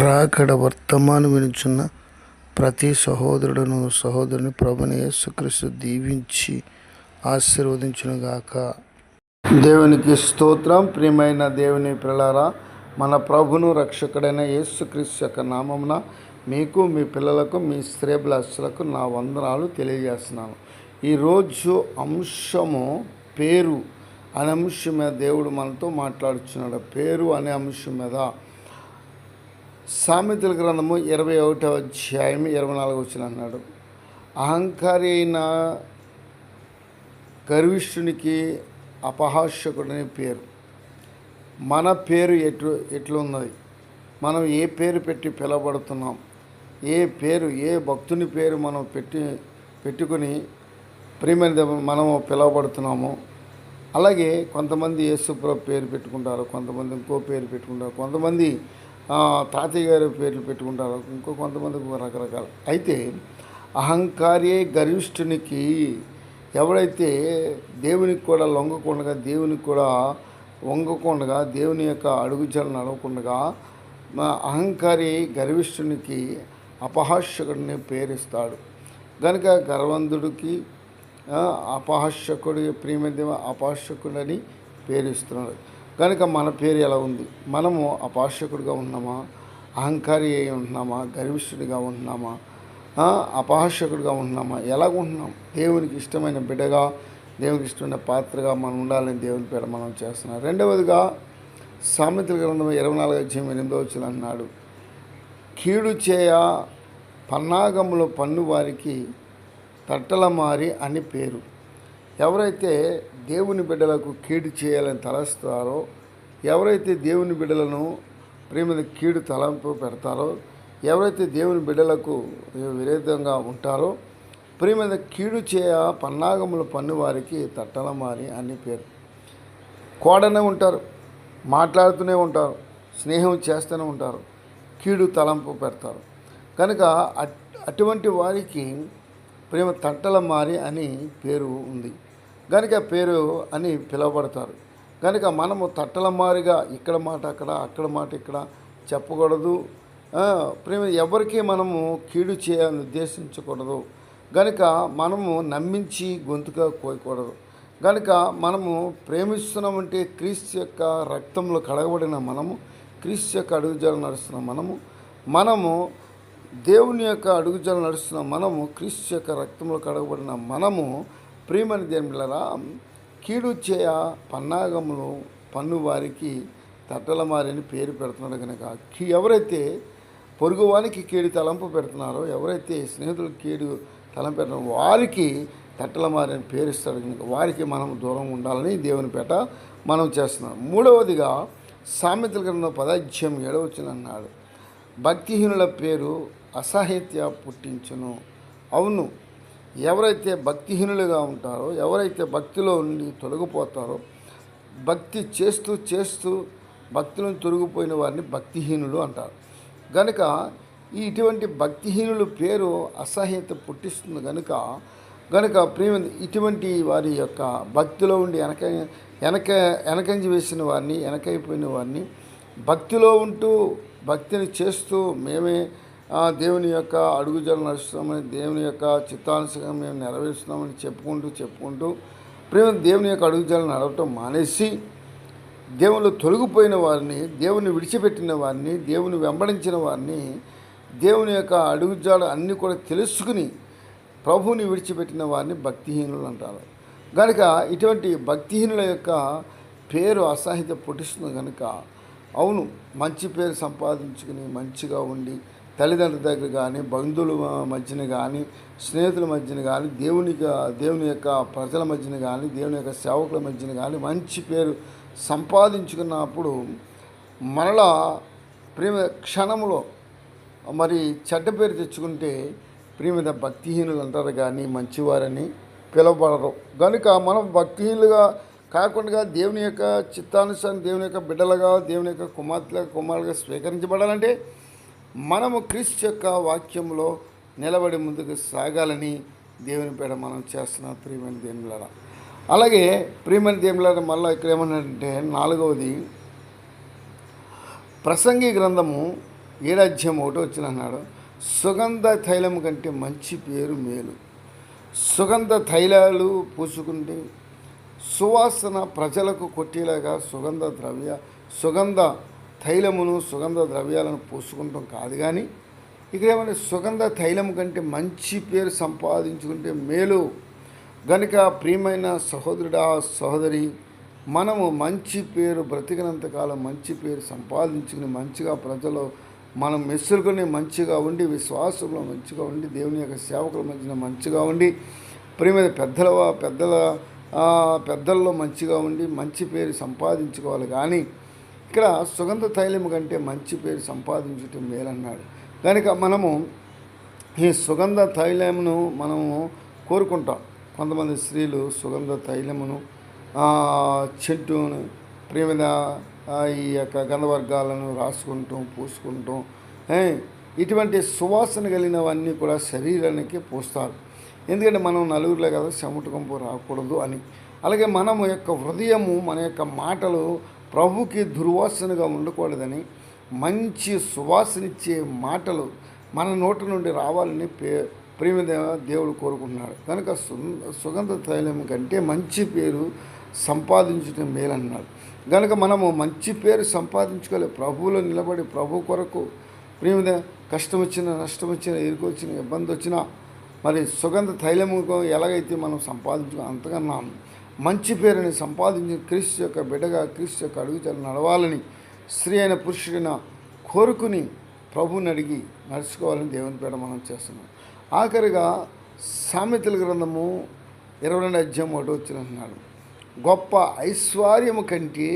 రాకడ వర్తమానం వినుచున్న ప్రతి సహోదరుడును సహోదరుని ప్రభుని యేసుక్రీస్తు దీవించి ఆశీర్వదించునుగాక. దేవునికి స్తోత్రం. ప్రియమైన దేవుని పిల్లలారా, మన ప్రభును రక్షకుడైన యేసుక్రీస్తు యొక్క నామమున మీకు, మీ పిల్లలకు, మీ శ్రేబులస్సులకు నా వందనాలు తెలియజేస్తున్నాను. ఈరోజు అంశము పేరు అనే అంశం మీద దేవుడు మనతో మాట్లాడుచున్నాడు. పేరు అనే అంశం మీద సామెతల గ్రంథము 21వ అధ్యాయం 24 వచనం అన్నాడు, అహంకారి అయిన గర్విష్ఠునికి అపహాస్యకుడని పేరు. మన పేరు ఎట్లున్నది? మనం ఏ పేరు పెట్టి పిలవబడుతున్నాం? ఏ భక్తుని పేరు మనం పెట్టుకుని ప్రియమైన మనము పిలవబడుతున్నాము? అలాగే కొంతమంది యేసుప్రభు పేరు పెట్టుకుంటారు, కొంతమంది ఇంకో పేరు పెట్టుకుంటారు, కొంతమంది తాతయ్య గారి పేర్లు పెట్టుకుంటారు, కొంతమంది రకరకాలు. అయితే అహంకారి గరిష్ఠునికి ఎవరైతే దేవునికి కూడా లొంగకుండగా, దేవునికి కూడా వంగకుండగా, దేవుని యొక్క అడుగుజాలను నడవకుండగా అహంకారి గర్విష్ఠునికి అపహాస్యకుడిని పేరిస్తాడు. కనుక గర్వంధుడికి అపహాస్యకుడి ప్రియమైన అపహాస్యకుడని పేరిస్తున్నాడు. కనుక మన పేరు ఎలా ఉంది? మనము అపహాస్యకుడిగా ఉన్నామా? అహంకారి అయి ఉంటున్నామా? గర్విష్ఠుడిగా ఉంటున్నామా? అపహాస్యకుడిగా ఉంటున్నామా? ఎలాగుంటున్నాం? దేవునికి ఇష్టమైన బిడ్డగా, దేవునికి ఇష్టమైన పాత్రగా మనం ఉండాలని దేవుని పేరు మనం చేస్తున్నాం. రెండవదిగా సామెతల గ్రంథం 24వ అధ్యాయం 8వ వచనం అన్నాడు, కీడు చేయ పన్నాగములు పన్ను వారికి తట్టలమారి అని పేరు. ఎవరైతే దేవుని బిడ్డలకు కీడు చేయాలని తలస్తారో, ఎవరైతే దేవుని బిడ్డలను ప్రేమ కీడు తలంపు పెడతారో, ఎవరైతే దేవుని బిడ్డలకు విరోధంగా ఉంటారో, ప్రేమ కీడు చేయ పన్నాగములు పన్ను వారికి తట్టలమారి అని పేరు. కోడనే ఉంటారు, మాట్లాడుతూనే ఉంటారు, స్నేహం చేస్తూనే ఉంటారు, కీడు తలంపు పెడతారు. కనుక అటువంటి వారికి ప్రేమ తట్టలమారి అని పేరు ఉంది. కనుక పేరు అని పిలువబడతారు. కనుక మనము తట్టలమారిగా ఇక్కడ మాట అక్కడ, అక్కడ మాట ఇక్కడ చెప్పకూడదు. ప్రేమ ఎవరికి మనము కీడు చేయాలని ఉద్దేశించకూడదు. కనుక మనము నమ్మించి గొంతుగా కోయకూడదు. కనుక మనము ప్రేమిస్తున్నామంటే క్రీస్తు యొక్క రక్తంలో కడగబడిన మనము, క్రీస్తు యొక్క అడుగుజాలు నడుస్తున్న మనము దేవుని యొక్క అడుగుజాలు నడుస్తున్న మనము, క్రీస్తు యొక్క రక్తంలో కడగబడిన మనము ప్రియమైన దేవునిలారా, కీడు చేయ పన్నాగములు పన్ను వారికి తట్టలమారిని పేరు పెడుతున్నాడు. కనుక ఎవరైతే పొరుగువానికి కీడు తలంపు పెడుతున్నారో, ఎవరైతే స్నేహితులకు కీడు తలంపు పెడుతున్నారో వారికి తట్టలమారిని పేరుస్తాడు. కనుక వారికి మనం దూరం ఉండాలని దేవుని పేట మనం చేస్తున్నాం. మూడవదిగా సామెతల గ్రంథం 10వ అధ్యాయం 7వ వచనం అన్నాడు, భక్తిహీనుల పేరు అసహ్యత పుట్టించును. అవును, ఎవరైతే భక్తిహీనులుగా ఉంటారో, ఎవరైతే భక్తిలో ఉండి తొలగిపోతారో, భక్తి చేస్తూ భక్తులను తొలగిపోయిన వారిని భక్తిహీనులు అంటారు. కనుక ఇటువంటి భక్తిహీనుల పేరు అసహ్యత పుట్టిస్తుంది. కనుక ప్రేమ ఇటువంటి వారి యొక్క భక్తిలో ఉండి వెనకంజి వేసిన వారిని, వెనకైపోయిన వారిని, భక్తిలో ఉంటూ భక్తిని చేస్తూ మేమే దేవుని యొక్క అడుగుజాలు నడుస్తున్నామని, దేవుని యొక్క చిత్తానుసారంగా మేము నెరవేరుస్తున్నామని చెప్పుకుంటూ ప్రేమ దేవుని యొక్క అడుగుజాలు నడవటం మానేసి దేవుళ్ళు తొలగిపోయిన వారిని, దేవుని విడిచిపెట్టిన వారిని, దేవుని వెంబడించిన వారిని, దేవుని యొక్క అడుగుజాలు అన్నీ కూడా తెలుసుకుని ప్రభువుని విడిచిపెట్టిన వారిని భక్తిహీనులు అంటారు. కనుక ఇటువంటి భక్తిహీనుల యొక్క పేరు అసహ్యత పుట్టిస్తుంది. కనుక అవును, మంచి పేరు సంపాదించుకుని మంచిగా ఉండి తల్లిదండ్రుల దగ్గర కానీ, బంధువుల మధ్యన కానీ, స్నేహితుల మధ్యన కానీ, దేవుని యొక్క ప్రజల మధ్యన కానీ, దేవుని యొక్క సేవకుల మధ్యన కానీ మంచి పేరు సంపాదించుకున్నప్పుడు మరలా ప్రేమ క్షణంలో మరి చెడ్డ పేరు తెచ్చుకుంటే ప్రేమ భక్తిహీనులు అంటారు కానీ మంచివారని పిలువబడరు. కనుక మనం భక్తిహీనులుగా కాకుండా దేవుని యొక్క చిత్తానుసారం దేవుని యొక్క బిడ్డలుగా, దేవుని యొక్క కుమారులుగా స్వీకరించబడాలంటే మనము క్రీస్తు యొక్క వాక్యంలో నిలబడి ముందుకు సాగాలని దేవుని పేడ మనం చేస్తున్నాం. ప్రియమైన దేవునిలారా, అలాగే ప్రియమైన దేవునిలారా, మళ్ళీ ఇక్కడ ఏమన్నాడంటే 4వది ప్రసంగి గ్రంథము 7:1 అన్నాడు, సుగంధ తైలం కంటే మంచి పేరు మేలు. సుగంధ తైలాలు పూసుకుంటే సువాసన ప్రజలకు కొట్టేలాగా సుగంధ తైలమును సుగంధ ద్రవ్యాలను పూసుకుంటాం కాదు. కానీ ఇక్కడ ఏమంటే సుగంధ తైలం కంటే మంచి పేరు సంపాదించుకుంటే మేలు. గనుక ప్రియమైన సహోదరుడా సహోదరి, మనము మంచి పేరు బ్రతికినంతకాలం మంచి పేరు సంపాదించుకుని మంచిగా ప్రజలు మనం మెసులుకొని మంచిగా ఉండి, విశ్వాసంలో మంచిగా ఉండి, దేవుని యొక్క సేవకుల మధ్యన మంచిగా ఉండి, ప్రియమైన పెద్దల్లో మంచిగా ఉండి మంచి పేరు సంపాదించుకోవాలి. కానీ ఇక్కడ సుగంధ తైలం కంటే మంచి పేరు సంపాదించటం మేలన్నాడు. కనుక మనము ఈ సుగంధ తైలమును మనము కోరుకుంటాం. కొంతమంది స్త్రీలు సుగంధ తైలమును చెట్టును ప్రియమైన ఈ యొక్క గంధవర్గాలను రాసుకుంటాం, పూసుకుంటాం. ఇటువంటి సువాసన కలిగినవన్నీ కూడా శరీరానికి పూస్తారు. ఎందుకంటే మనం నలుగురిలో కదా చెమట కంపు రాకూడదు అని. అలాగే మనము యొక్క హృదయము, మన యొక్క మాటలు ప్రభుకి దుర్వాసనగా ఉండకూడదని మంచి సువాసనిచ్చే మాటలు మన నోటి నుండి రావాలని ప్రియమైన దేవుడు కోరుకుంటున్నాడు. కనుక సుగంధ తైలం కంటే మంచి పేరు సంపాదించడం మేలన్నాడు. కనుక మనము మంచి పేరు సంపాదించుకోవాలి. ప్రభువులో నిలబడి ప్రభు కొరకు ప్రియమైన కష్టం వచ్చినా, నష్టం వచ్చినా, ఇరుకు వచ్చినా, ఇబ్బంది వచ్చినా, మరి సుగంధ తైలము ఎలాగైతే మనం సంపాదించుకో అంతకన్నా మంచి పేరుని సంపాదించి క్రీస్తు యొక్క బిడ్డగా, క్రీస్తు యొక్క అడుగుజాడలో నడవాలని స్త్రీ అయిన పురుషుడైన కోరుకుని ప్రభువుని అడిగి నడుచుకోవాలని దేవుని పేడ మనం చేస్తున్నాం. ఆఖరిగా సామెతల గ్రంథము 22:1 అన్నాడు, గొప్ప ఐశ్వర్యము కంటే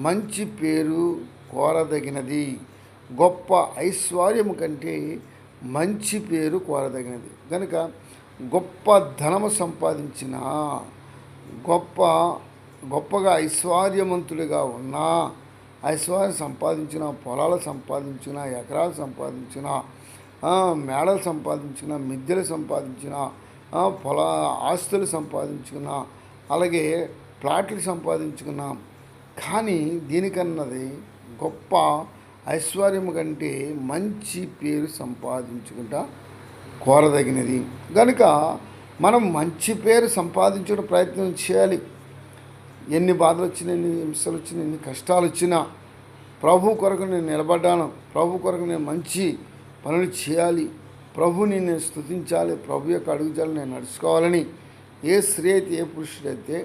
మంచి పేరు కోరదగినది. గొప్ప ఐశ్వర్యము కంటే మంచి పేరు కోరదగినది. కనుక గొప్ప ధనము సంపాదించిన, గొప్పగా ఐశ్వర్యవంతుడిగా ఉన్నా, ఐశ్వర్యం సంపాదించిన, పొలాలు సంపాదించిన, ఎకరాలు సంపాదించిన, మేడలు సంపాదించిన, మిద్దెలు సంపాదించిన, ఆస్తులు సంపాదించుకున్న, అలాగే ప్లాట్లు సంపాదించుకున్నాం. కానీ దీనికన్నది గొప్ప ఐశ్వర్యం కంటే మంచి పేరు సంపాదించుకుంటా కోరదగినది. కనుక మనం మంచి పేరు సంపాదించుకునే ప్రయత్నం చేయాలి. ఎన్ని బాధలు వచ్చినా, ఎన్ని హింసలు వచ్చినా, ఎన్ని కష్టాలు వచ్చినా ప్రభు కొరకు నేను నిలబడ్డాను, ప్రభు కొరకు నేను మంచి పనులు చేయాలి, ప్రభుని నేను స్తుతించాలి, ప్రభు యొక్క అడుగుజాడలో నేను నడుచుకోవాలని ఏ స్త్రీ అయితే, ఏ పురుషుడైతే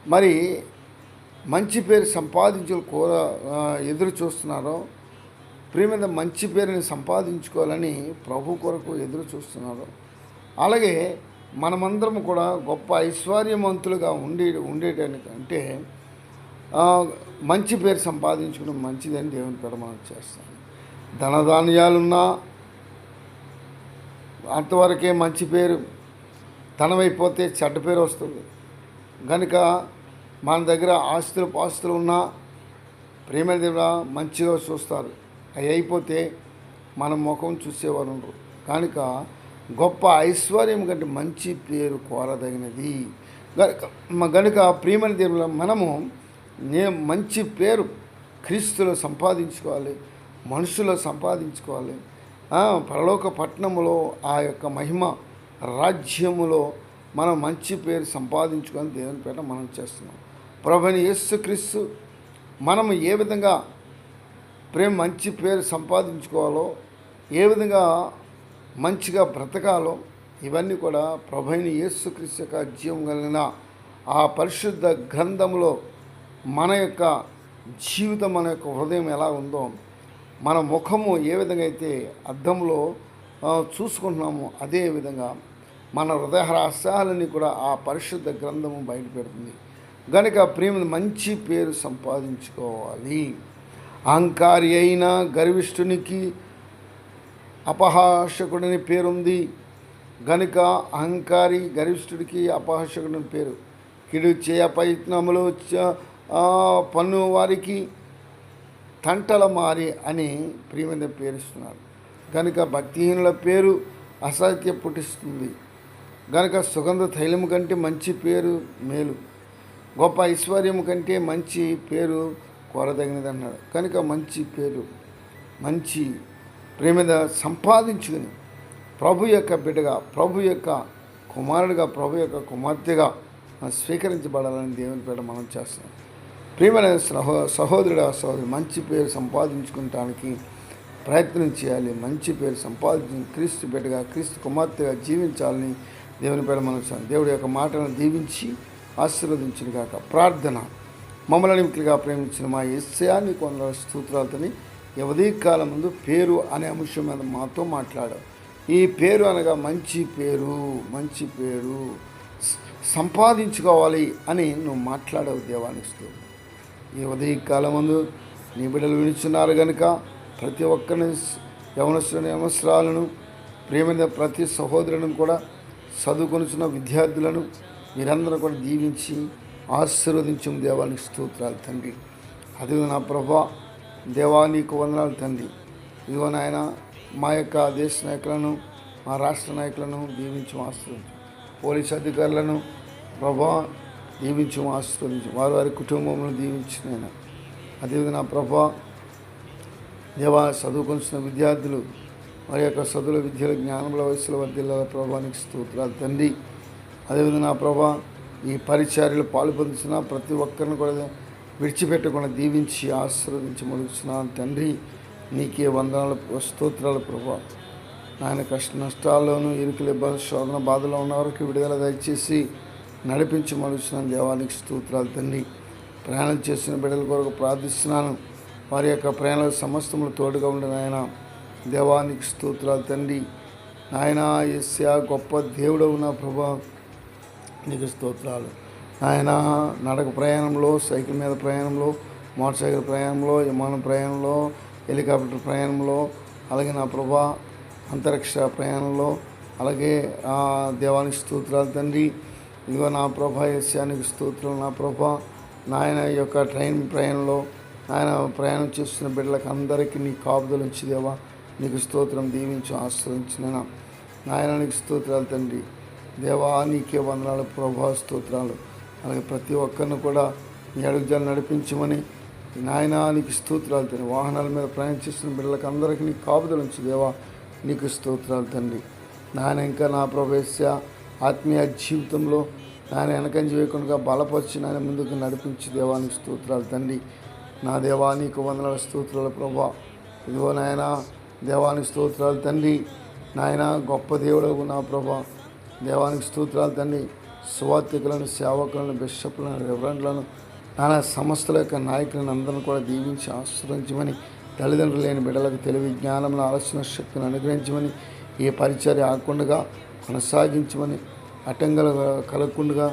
మరి మంచి పేరు ఎదురు చూస్తున్నారో, ప్రియమైన మంచి పేరుని సంపాదించుకోవాలని ప్రభు కొరకు ఎదురు చూస్తున్నారో, అలాగే మనమందరం కూడా గొప్ప ఐశ్వర్యవంతులుగా ఉండేటానికంటే మంచి పేరు సంపాదించుకోవడం మంచిదని దేవుని పేరు మనం చేస్తాం. ధనధాన్యాలున్నా అంతవరకే మంచి పేరు, ధనమైపోతే చెడ్డ పేరు వస్తుంది. కనుక మన దగ్గర పాస్తులు ఉన్నా ప్రేమ దేవుడా మంచిగా చూస్తారు, అవి అయిపోతే మన ముఖం చూసేవారు ఉండరు. కనుక గొప్ప ఐశ్వర్యం కంటే మంచి పేరు కోరదగినది. కనుక ప్రియమైన దేవుడు మనము మంచి పేరు క్రీస్తులో సంపాదించుకోవాలి, మనుషులో సంపాదించుకోవాలి. పరలోక పట్టణములో ఆ యొక్క మహిమ రాజ్యములో మనం మంచి పేరు సంపాదించుకొని దేవుని పేట మనం చేస్తున్నాం. ప్రభువైన యేసుక్రీస్తు మనము ఏ విధంగా మంచి పేరు సంపాదించుకోవాలో, ఏ విధంగా మంచిగా బ్రతకాలో, ఇవన్నీ కూడా ప్రభువైన యేసుక్రీస్తు యొక్క జీవం కలిగిన ఆ పరిశుద్ధ గ్రంథంలో మన యొక్క జీవితం, మన యొక్క హృదయం ఎలా ఉందో, మన ముఖము ఏ విధంగా అయితే అద్దంలో చూసుకుంటున్నామో అదే విధంగా మన హృదయ రహస్యాలని కూడా ఆ పరిశుద్ధ గ్రంథము బయటపెడుతుంది. కనుక ప్రేమ మంచి పేరు సంపాదించుకోవాలి. అహంకారి అయిన గర్విష్ఠునికి అపహాసకుడిని పేరుంది. గనుక అహంకారి గర్విష్ఠుడికి అపహాసకుడిని పేరు. కిడు చేయ ప్రయత్నములు పన్ను వారికి తంటల మారి అని ప్రియమైన పేరుస్తున్నారు. కనుక భక్తిహీనుల పేరు అసత్య పుట్టిస్తుంది. కనుక సుగంధ తైలము కంటే మంచి పేరు మేలు, గొప్ప ఐశ్వర్యము కంటే మంచి పేరు కోరదగినది అన్నాడు. కనుక మంచి పేరు మంచి ప్రేమ సంపాదించుకుని ప్రభు యొక్క బిడ్డగా, ప్రభు యొక్క కుమారుడిగా, ప్రభు యొక్క కుమార్తెగా స్వీకరించబడాలని దేవుని పేట మనం చేస్తున్నాం. ప్రియమైన సహోదరుడు సహోదరు మంచి పేరు సంపాదించుకోవటానికి ప్రయత్నం చేయాలి. మంచి పేరు సంపాదించి క్రీస్తు బిడ్డగా, క్రీస్తు కుమార్తెగా జీవించాలని దేవుని పేట మనం చేస్తాం. దేవుడి యొక్క మాటలను దీవించి ఆశీర్వదించిన కాక. ప్రార్థన. మమ్మల్ని మిక్కిలిగా ప్రేమించిన మా యేసయ్యా నీకు వందనాలు స్తోత్రాలతోని కాలం ముందు పేరు అనే అంశం మీద మాతో మాట్లాడావు. ఈ పేరు అనగా మంచి పేరు, మంచి పేరు సంపాదించుకోవాలి అని నువ్వు మాట్లాడావు. దేవానికి స్తోత్రం. ఈ కాలం ముందు నీ బిడ్డలు వినిచున్నారు కనుక ప్రతి ఒక్కరిని యవనస్తులను, యవనస్తురాలను, ప్రేమైన ప్రతి సహోదరులను కూడా, చదువుకొనిచున్న విద్యార్థులను మీరందరూ కూడా దీవించి ఆశీర్వదించం. దేవానికి స్తోత్రాలు తండ్రి. అదిగో నా ప్రభా, దేవా నీకు వందనాలు తండ్రి. ఇదిగో నాయన మా యొక్క దేశ నాయకులను, మా రాష్ట్ర నాయకులను దీవించి ఆశీర్వదించు. పోలీస్ అధికారులను ప్రభా దీవించి ఆశీర్వదించు. వారి వారి కుటుంబంలో దీవించిన అదేవిధంగా నా ప్రభా, దేవా చదువుకొనిచిన విద్యార్థులు వారి యొక్క చదువుల విద్యల జ్ఞానముల వయసుల వర్ధిల్లాల ప్రభానికి స్తోత్రాలు తండ్రి. అదేవిధంగా నా ప్రభా, ఈ పరిచర్యలు పాల్పొందుతున్న ప్రతి ఒక్కరిని కూడా విడిచిపెట్టకుండా దీవించి ఆశీర్వదించి మొలుగుతున్నాను తండ్రి. నీకే వందనాలు స్తోత్రాలు ప్రభా. నాయన కష్ట నష్టాల్లోనూ, ఇరుకుల శోధన బాధలో ఉన్న వారికి విడుదల దయచేసి నడిపించి మొలుగుతున్నాను. దేవానికి స్తోత్రాలు తండ్రి. ప్రయాణం చేసిన బిడ్డల కొరకు ప్రార్థిస్తున్నాను. వారి యొక్క ప్రయాణ సమస్తములు తోడుగా ఉండిన ఆయన దేవానికి స్తోత్రాలు తండ్రి. నాయన యేసయ్యా గొప్ప దేవుడవు నా ప్రభా, నీకు స్తోత్రాలు. ఆయన నడక ప్రయాణంలో, సైకిల్ మీద ప్రయాణంలో, మోటార్ సైకిల్ ప్రయాణంలో, విమానం ప్రయాణంలో, హెలికాప్టర్ ప్రయాణంలో, అలాగే నా ప్రభా అంతరిక్ష ప్రయాణంలో, అలాగే దేవానికి స్తోత్రాలు తండ్రి. ఇదిగో నా ప్రభా యేసయ్యానికి స్తోత్రాలు. నా ప్రభా నాయన యొక్క ట్రైన్ ప్రయాణంలో ఆయన ప్రయాణం చేస్తున్న బిడ్డలకు అందరికీ నీ కాపుదలు ఉంచి దేవా నీకు స్తోత్రం దీవించి ఆశ్రయించిన నాయన నీకు స్తోత్రాలు తండ్రి. దేవా నీకే వందనాలు ప్రభా స్తోత్రాలు. అలాగే ప్రతి ఒక్కరిని కూడా నీ అడుగుజాలు నడిపించమని నాయన నీకు స్తోత్రాలు తండ్రి. వాహనాల మీద ప్రయాణం చేస్తున్న బిడ్డలకు అందరికీ నీ కాపుదలు ఉంచి దేవా నీకు స్తోత్రాలు తండ్రి. నాయన ఇంకా నా ప్రవేశ ఆత్మీయ జీవితంలో నాయన వెనకంజ వేయకుండా బలపరిచి నాయన ముందుకు నడిపించి దేవానికి స్తోత్రాలు తండ్రి. నా దేవా నీకు వందనాల స్తోత్రాలు ప్రభా. ఇదిగో నాయన దేవానికి స్తోత్రాలు తండ్రి. నాయన గొప్ప దేవుడు నా ప్రభా, దేవానికి స్తోత్రాలు తండ్రి. సువార్థికులను, సేవకులను, బిషప్లను, రెవరెండ్లను, నానా సంస్థల యొక్క నాయకులను అందరిని కూడా దీవించి ఆశ్రయించమని, తల్లిదండ్రులు లేని బిడ్డలకు తెలివి జ్ఞానమును, ఆలోచన శక్తిని అనుగ్రహించమని, ఈ పరిచర్య ఆకుండా కొనసాగించమని, అటంగలు కలగకుండా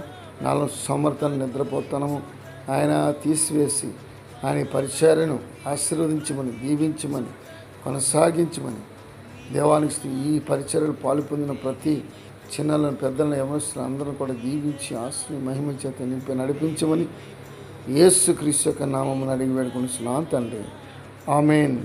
నాలో సమర్థన నిద్రపోతానము ఆయన తీసివేసి ఆయన పరిచర్యను ఆశీర్వదించమని, దీవించమని, కొనసాగించమని దేవానికి ఈ పరిచర్యలు పాల్పొందిన ప్రతి చిన్నలను, పెద్దలను, యవనస్తులను అందరూ కూడా దీవించి ఆశ్రయ మహిమ చేత నింపి నడిపించమని యేసుక్రీస్తు యొక్క నామమున అడిగి వేడుకొనుచున్నాను తండ్రి. ఆమేన్.